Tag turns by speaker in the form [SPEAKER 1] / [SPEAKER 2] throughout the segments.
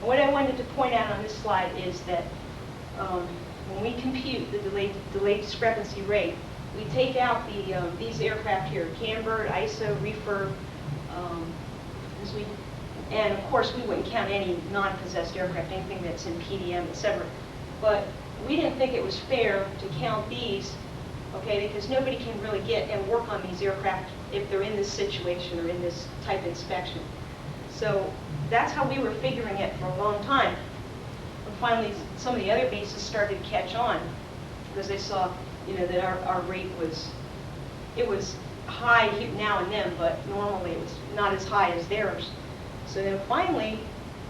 [SPEAKER 1] what I wanted to point out on this slide is that when we compute the delay discrepancy rate, we take out these aircraft here, cambered, ISO, refurb, and of course we wouldn't count any non-possessed aircraft, anything that's in PDM, etc. But we didn't think it was fair to count these, okay, because nobody can really get and work on these aircraft if they're in this situation or in this type inspection. So that's how we were figuring it for a long time. And finally, some of the other bases started to catch on because they saw, that our rate was, it was high now and then, but normally it was not as high as theirs. So then finally,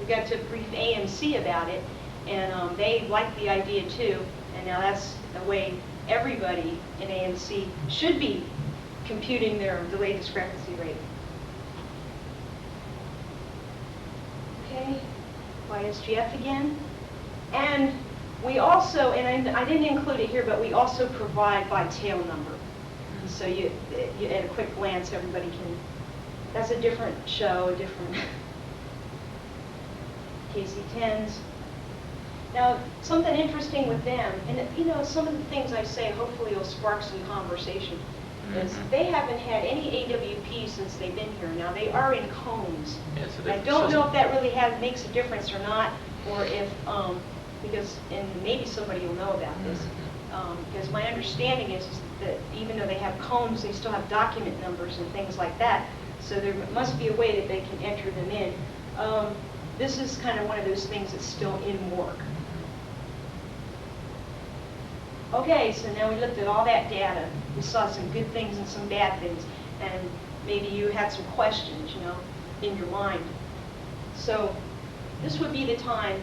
[SPEAKER 1] we got to brief AMC about it, and they liked the idea too, and now that's the way everybody in AMC should be computing their delay discrepancy rate. Okay, YSGF again. And we also, and I didn't include it here, but we also provide by tail number. So you at a quick glance, everybody can, that's a different show, a different KC-10s. Now, something interesting with them, and some of the things I say hopefully will spark some conversation, is they haven't had any AWP since they've been here. Now, they are in cones. Yeah, I don't know if that really makes a difference or not, or if, and maybe somebody will know about this, because my understanding is that even though they have cones, they still have document numbers and things like that, so there must be a way that they can enter them in. This is kind of one of those things that's still in work. Okay, so now we looked at all that data. We saw some good things and some bad things, and maybe you had some questions, in your mind. So this would be the time,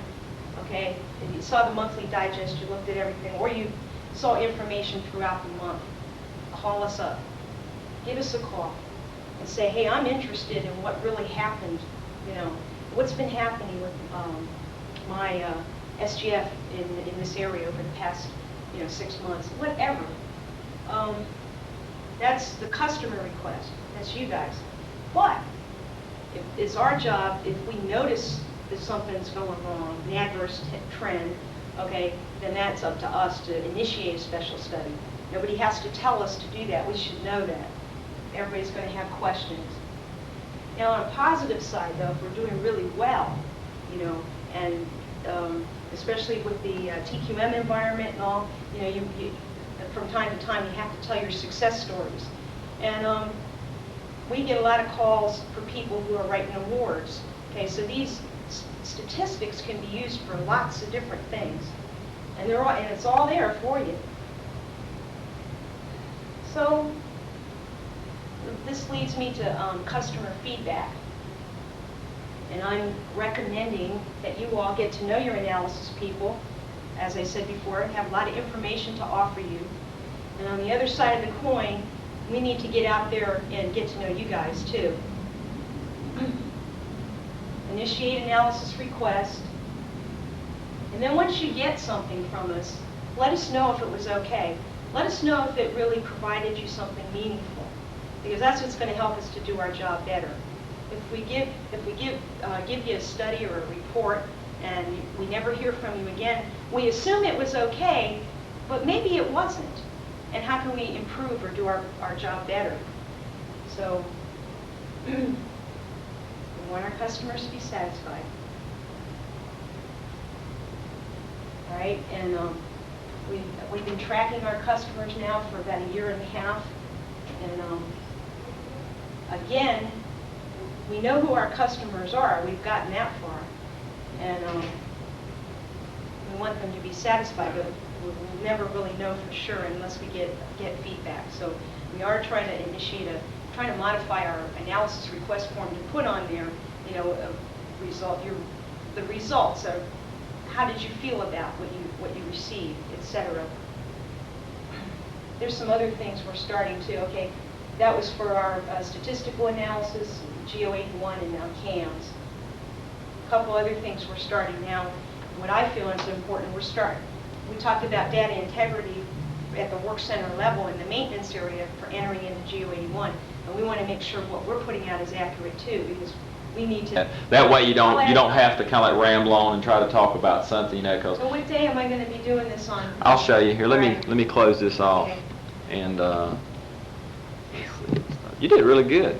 [SPEAKER 1] okay, if you saw the monthly digest, you looked at everything, or you saw information throughout the month, call us up. Give us a call and say, hey, I'm interested in what really happened, what's been happening with my SGF in this area over the past 6 months, whatever. That's the customer request. That's you guys. But it's our job, if we notice that something's going wrong, an adverse trend, okay, then that's up to us to initiate a special study. Nobody has to tell us to do that. We should know that. Everybody's going to have questions. Now, on a positive side, though, if we're doing really well, and especially with the TQM environment and all, you from time to time you have to tell your success stories. And we get a lot of calls for people who are writing awards. Okay, so these statistics can be used for lots of different things, and it's all there for you. So this leads me to customer feedback. And I'm recommending that you all get to know your analysis people, as I said before, have a lot of information to offer you. And on the other side of the coin, we need to get out there and get to know you guys too. Initiate analysis request. And then once you get something from us, let us know if it was okay. Let us know if it really provided you something meaningful, because that's what's going to help us to do our job better. If we give you a study or a report and we never hear from you again, we assume it was okay, but maybe it wasn't. And how can we improve or do our job better? So we want our customers to be satisfied. All right, and we've been tracking our customers now for about 1.5 years. And again, we know who our customers are. We've gotten that far. And we want them to be satisfied, but we'll never really know for sure unless we get feedback. So we are trying to modify our analysis request form to put on there, the results of how did you feel about what you received, etc. There's some other things we're starting to. Okay, that was for our statistical analysis, GO81, and now CAMS. A couple other things we're starting now. What I feel is important, we talked about data integrity at the work center level in the maintenance area for entering into GO81, and we want to make sure what we're putting out is accurate too, because we need to.
[SPEAKER 2] That way you don't have to kind of like ramble on and try to talk about something, you know, 'cause
[SPEAKER 1] So what day am I going to be doing this on?
[SPEAKER 2] I'll show you here. Let
[SPEAKER 1] Right.
[SPEAKER 2] me close this off.
[SPEAKER 1] Okay.
[SPEAKER 2] And you did really good.